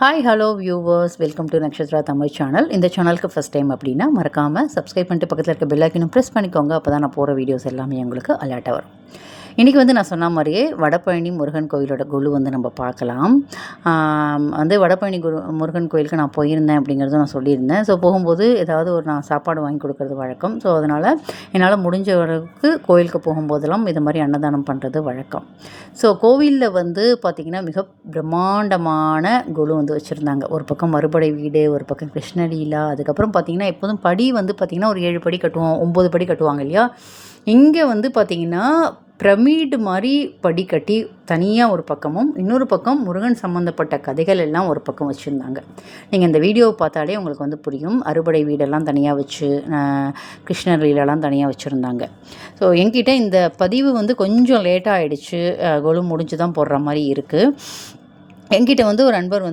Hi hello viewers, welcome to Nakshatra Tamil channel. இந்த சேனலுக்கு first time அப்படின்னா மறக்காமல் சப்ஸ்கிரைப் பண்ணிட்டு பக்கத்தில் இருக்க பெல் ஐக்கனும் ப்ரெஸ் பண்ணிக்கோங்க. அப்போ தான் நான் போகிற வீடியோஸ் எல்லாமே உங்களுக்கு அலர்ட்டாக வரும். இன்றைக்கி நான் சொன்ன மாதிரியே வடபழனி முருகன் கோயிலோட குழு நம்ம பார்க்கலாம். வடபழனி முருகன் கோயிலுக்கு நான் போயிருந்தேன் அப்படிங்கிறதும் நான் சொல்லியிருந்தேன். ஸோ போகும்போது ஏதாவது நான் சாப்பாடு வாங்கி கொடுக்கறது வழக்கம். ஸோ அதனால் என்னால் முடிஞ்ச அளவுக்கு கோயிலுக்கு போகும்போதெல்லாம் இது மாதிரி அன்னதானம் பண்ணுறது வழக்கம். ஸோ கோவிலில் பார்த்திங்கன்னா மிக பிரம்மாண்டமான குழு வச்சுருந்தாங்க. ஒரு பக்கம் மறுபடை வீடு, ஒரு பக்கம் கிருஷ்ணலீலா, அதுக்கப்புறம் பார்த்திங்கன்னா எப்போதும் படி பார்த்திங்கன்னா ஒரு 7 படி கட்டுவோம், 9 படி கட்டுவாங்க இல்லையா. இங்கே பார்த்திங்கன்னா பிரமிடு மாதிரி படி கட்டி தனியாக ஒரு பக்கமும், இன்னொரு பக்கம் முருகன் சம்மந்தப்பட்ட கதைகள் எல்லாம் ஒரு பக்கம் வச்சுருந்தாங்க. நீங்கள் இந்த வீடியோவை பார்த்தாலே உங்களுக்கு புரியும். அறுபடை வீடெல்லாம் தனியாக வச்சு, கிருஷ்ணர் லீலெல்லாம் தனியாக வச்சுருந்தாங்க. ஸோ என்கிட்ட இந்த பதிவு கொஞ்சம் லேட்டாக ஆகிடுச்சு, கொலு முடிஞ்சு தான் போடுற மாதிரி இருக்குது. என்கிட்ட ஒரு நண்பர்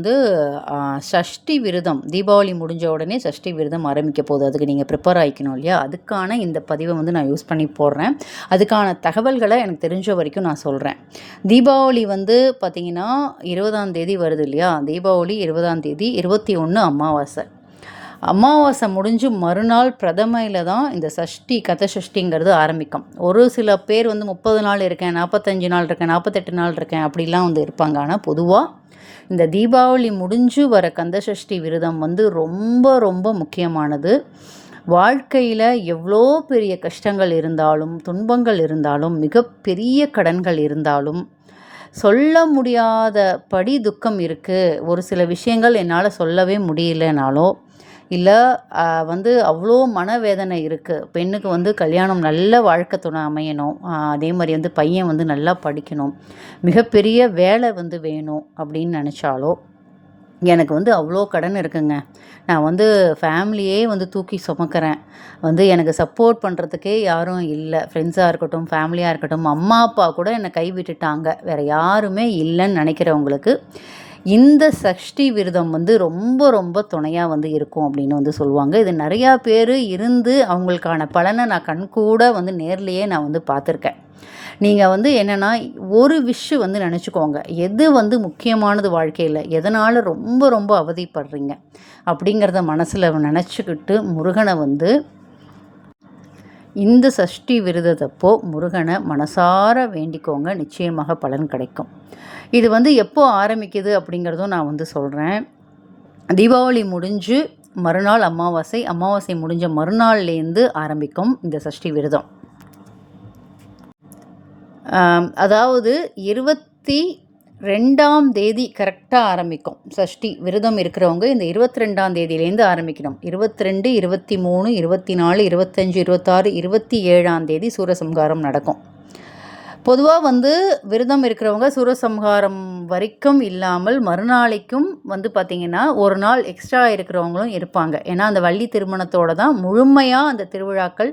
சஷ்டி விரதம், தீபாவளி முடிஞ்ச உடனே சஷ்டி விரதம் ஆரம்பிக்க போகுது, அதுக்கு நீங்கள் ப்ரிப்பேர் ஆகிக்கணும் இல்லையா, அதுக்கான இந்த பதிவை நான் யூஸ் பண்ணி போடுறேன். அதுக்கான தகவல்களை எனக்கு தெரிஞ்ச வரைக்கும் நான் சொல்கிறேன். தீபாவளி பார்த்திங்கன்னா 20ஆம் தேதி வருது இல்லையா. தீபாவளி 20ஆம் தேதி, 21 அமாவாசை. அமாவாசை முடிஞ்சு மறுநாள் பிரதமையில் தான் இந்த சஷ்டி, கதை சஷ்டிங்கிறது ஆரம்பிக்கும். ஒரு சில பேர் 30 நாள் இருக்கேன், 45 நாள் இருக்கேன், 48 நாள் இருக்கேன் அப்படிலாம் இருப்பாங்க. ஆனால் பொதுவாக இந்த தீபாவளி முடிஞ்சு வர கந்தசஷ்டி விரதம் ரொம்ப ரொம்ப முக்கியமானது. வாழ்க்கையில் எவ்வளோ பெரிய கஷ்டங்கள் இருந்தாலும், துன்பங்கள் இருந்தாலும், மிகப்பெரிய கடன்கள் இருந்தாலும், சொல்ல முடியாத படி துக்கம் இருக்குது, ஒரு சில விஷயங்கள் என்னால் சொல்லவே முடியலனாலோ, இல்லை அவ்வளோ மனவேதனை இருக்குது, பெண்ணுக்கு கல்யாணம் நல்ல வாழ்க்கை துணை அமையணும், அதே மாதிரி பையன் நல்லா படிக்கணும், மிகப்பெரிய வேலை வேணும் அப்படின்னு நினச்சாலோ, எனக்கு அவ்வளோ கடன் இருக்குங்க. நான் ஃபேமிலியே தூக்கி சுமக்கிறேன். எனக்கு சப்போர்ட் பண்ணுறதுக்கே யாரும் இல்லை. ஃப்ரெண்ட்ஸாக இருக்கட்டும், ஃபேமிலியாக இருக்கட்டும், அம்மா அப்பா கூட என்னை கைவிட்டுட்டாங்க, வேறு யாருமே இல்லைன்னு நினைக்கிறவங்களுக்கு இந்த சஷ்டி விரதம் ரொம்ப ரொம்ப துணையாக இருக்கும் அப்படின்னு சொல்லுவாங்க. இது நிறையா பேர் இருந்து அவங்களுக்கான பலனை நான் கண்கூட நேர்லேயே நான் பார்த்துருக்கேன். நீங்கள் என்னென்னா ஒரு விஷயம் நினச்சிக்கோங்க, எது முக்கியமானது வாழ்க்கையில், எதனால் ரொம்ப ரொம்ப அவதிப்படுறீங்க அப்படிங்கிறத மனசில் நினச்சிக்கிட்டு முருகனை இந்த சஷ்டி விரதத்தப்போ முருகனை மனசார வேண்டிக்கோங்க, நிச்சயமாக பலன் கிடைக்கும். இது எப்போ ஆரம்பிக்குது அப்படிங்கிறதும் நான் சொல்கிறேன். தீபாவளி முடிஞ்சு மறுநாள் அமாவாசை, அமாவாசை முடிஞ்ச மறுநாள்லேருந்து ஆரம்பிக்கும் இந்த சஷ்டி விரதம். அதாவது 22ஆம் தேதி கரெக்டாக ஆரம்பிக்கும். சஷ்டி விரதம் இருக்கிறவங்க இந்த 22ஆம் தேதியிலேருந்து ஆரம்பிக்கணும். 22, 23, 24, 25, 26, 27ஆம் தேதி சூரசம்ஹாரம் நடக்கும். பொதுவாக விரதம் இருக்கிறவங்க சூரசம்ஹாரம் வரைக்கும் இல்லாமல் மறுநாளைக்கும் பார்த்திங்கன்னா ஒரு நாள் எக்ஸ்ட்ரா இருக்கிறவங்களும் இருப்பாங்க. ஏன்னா அந்த வள்ளி திருமணத்தோடு தான் முழுமையாக அந்த திருவிழாக்கள்,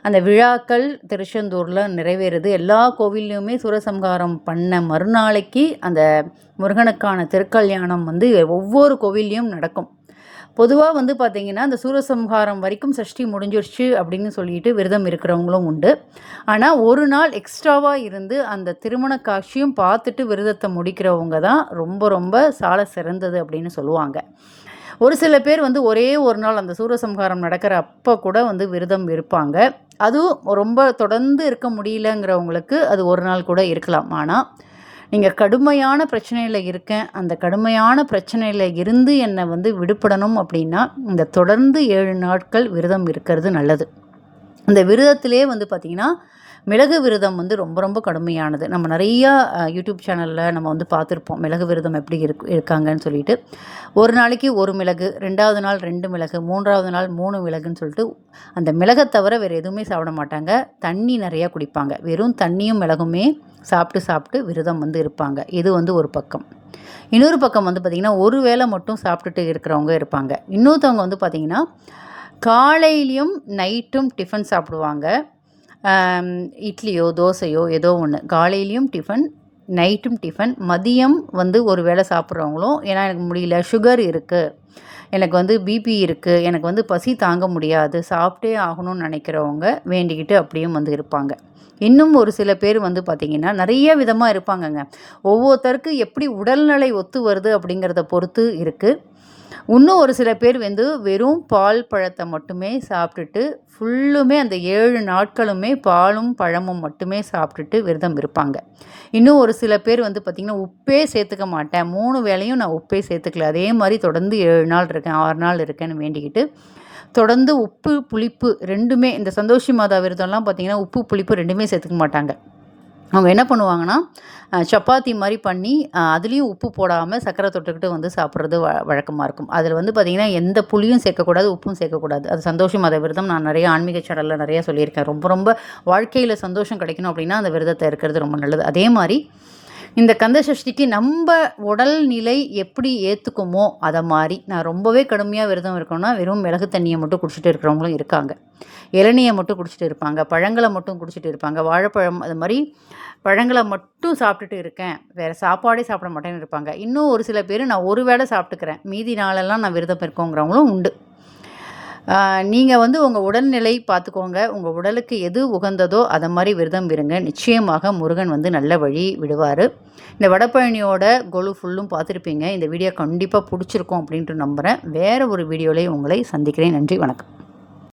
அந்த விழாக்கள் திருச்செந்தூரில் நிறைவேறுது. எல்லா கோவில்லையுமே சூரசம்ஹாரம் பண்ண மறுநாளைக்கு அந்த முருகனுக்கான திருக்கல்யாணம் ஒவ்வொரு கோவில்லையும் நடக்கும். பொதுவாக பார்த்திங்கன்னா அந்த சூரசம்ஹாரம் வரைக்கும் சஷ்டி முடிஞ்சிருச்சு அப்படின்னு சொல்லிட்டு விரதம் இருக்கிறவங்களும் உண்டு. ஆனால் ஒரு நாள் எக்ஸ்ட்ராவாக இருந்து அந்த திருமண காட்சியும் பார்த்துட்டு விரதத்தை முடிக்கிறவங்க தான் ரொம்ப ரொம்ப சால சிறந்தது அப்படின்னு சொல்லுவாங்க. ஒரு சில பேர் ஒரே ஒரு நாள் அந்த சூரசம்ஹாரம் நடக்கிற அப்போ கூட விரதம் இருப்பாங்க. அதுவும் ரொம்ப தொடர்ந்து இருக்க முடியலங்கிறவங்களுக்கு அது ஒரு நாள் கூட இருக்கலாம். ஆனால் நீங்கள் கடுமையான பிரச்சனையில் இருக்கேன், அந்த கடுமையான பிரச்சனையில் இருந்து என்னை விடுபடணும் அப்படின்னா இந்த தொடர்ந்து 7 நாட்கள் விரதம் இருக்கிறது நல்லது. இந்த விரதத்திலே பார்த்திங்கன்னா மிளகு விரதம் ரொம்ப ரொம்ப கடுமையானது. நம்ம நிறையா யூடியூப் சேனலில் நம்ம பார்த்துருப்போம் மிளகு விரதம் எப்படி இருக்காங்கன்னு சொல்லிட்டு. ஒரு நாளைக்கு ஒரு மிளகு, 2வது நாள் 2 மிளகு, 3வது நாள் 3 மிளகுன்னு சொல்லிட்டு அந்த மிளகை தவிர வேறு எதுவுமே சாப்பிட மாட்டாங்க. தண்ணி நிறையா குடிப்பாங்க. வெறும் தண்ணியும் மிளகுமே சாப்பிட்டு விரதம் இருப்பாங்க. இது ஒரு பக்கம். இன்னொரு பக்கம் பார்த்திங்கன்னா ஒரு வேளை மட்டும் சாப்பிட்டுட்டு இருக்கிறவங்க இருப்பாங்க. இன்னொருத்தவங்க பார்த்திங்கன்னா காலையிலையும் நைட்டும் டிஃபன் சாப்பிடுவாங்க. இட்லியோ தோசையோ ஏதோ ஒன்று, காலையிலையும் டிஃபன், நைட்டும் டிஃபன். மதியம் ஒரு வேளை சாப்பிட்றவங்களும், ஏன்னா எனக்கு முடியல, சுகர் இருக்குது, எனக்கு பிபி இருக்குது, எனக்கு பசி தாங்க முடியாது, சாப்பிட்டே ஆகணும்னு நினைக்கிறவங்க வேண்டிக்கிட்டு அப்படியும் இருப்பாங்க. இன்னும் ஒரு சில பேர் வந்து பார்த்திங்கன்னா நிறைய விதமாக இருப்பாங்கங்க. ஒவ்வொருத்தருக்கு எப்படி உடல்நிலை ஒத்து வருது அப்படிங்கிறத பொறுத்து இருக்குது. இன்னும் ஒரு சில பேர் வந்து வெறும் பால் பழத்தை மட்டுமே சாப்பிட்டுட்டு ஃபுல்லுமே அந்த 7 நாட்களுமே பாலும் பழமும் மட்டுமே சாப்பிட்டுட்டு விரதம் இருப்பாங்க. இன்னும் ஒரு சில பேர் வந்து பார்த்திங்கன்னா உப்பே சேர்த்துக்க மாட்டேன், 3 வேளையும் நான் உப்பே சேர்த்துக்கல, அதே மாதிரி தொடர்ந்து 7 நாள் இருக்கேன் 6 நாள் இருக்கேன்னு வேண்டிக்கிட்டு தொடர்ந்து உப்பு புளிப்பு 2மே இந்த சந்தோஷி மாதா விரதம்லாம் பார்த்திங்கன்னா உப்பு புளிப்பு 2மே சேர்த்துக்க மாட்டாங்க. அவங்க என்ன பண்ணுவாங்கன்னா சப்பாத்தி மாதிரி பண்ணி அதுலேயும் உப்பு போடாமல் சர்க்கரை தொட்டுக்கிட்டு வந்து சாப்பிட்றது வழக்கமாக இருக்கும். அதில் வந்து பார்த்திங்கன்னா எந்த புளியும் சேர்க்கக்கூடாது, உப்பும் சேர்க்கக்கூடாது. அது சந்தோஷ மாத விரதம் நான் நிறைய ஆன்மீக சேனலில் நிறைய சொல்லியிருக்கேன். ரொம்ப ரொம்ப வாழ்க்கையில் சந்தோஷம் கிடைக்கணும் அப்படின்னா அந்த விரதத்தை இருக்கிறது ரொம்ப நல்லது. அதே மாதிரி இந்த கந்த சஷ்டிக்கு நம்ம உடல்நிலை எப்படி ஏற்றுக்குமோ அதை மாதிரி நான் ரொம்பவே கடுமையாக விரதம் இருக்கணும்னா வெறும் மிளகு தண்ணியை மட்டும் குடிச்சிட்டு இருக்கிறவங்களும் இருக்காங்க. இளநியை மட்டும் குடிச்சிட்டு இருப்பாங்க, பழங்களை மட்டும் குடிச்சிட்டு இருப்பாங்க, வாழைப்பழம் அது மாதிரி பழங்களை மட்டும் சாப்பிட்டுட்டு இருக்கேன், வேறு சாப்பாடே சாப்பிட மாட்டேன்னு இருப்பாங்க. இன்னும் ஒரு சில பேர் நான் ஒரு வேளை சாப்பிட்டுக்கிறேன், மீதி நாளெல்லாம் நான் விரதம் இருக்கோங்கிறவங்களும் உண்டு. நீங்கள் வந்து உங்கள் உடல்நிலை பார்த்துக்கோங்க. உங்கள் உடலுக்கு எது உகந்ததோ அதை மாதிரி விரதம் இருங்க. நிச்சயமாக முருகன் வந்து நல்ல வழி விடுவார். இந்த வடபழனியோட கொலு ஃபுல்லும் பார்த்துருப்பீங்க. இந்த வீடியோ கண்டிப்பாக பிடிச்சிருக்கும் அப்படின்ட்டு நம்புகிறேன். வேறு ஒரு வீடியோவில் உங்களை சந்திக்கிறேன். நன்றி, வணக்கம்.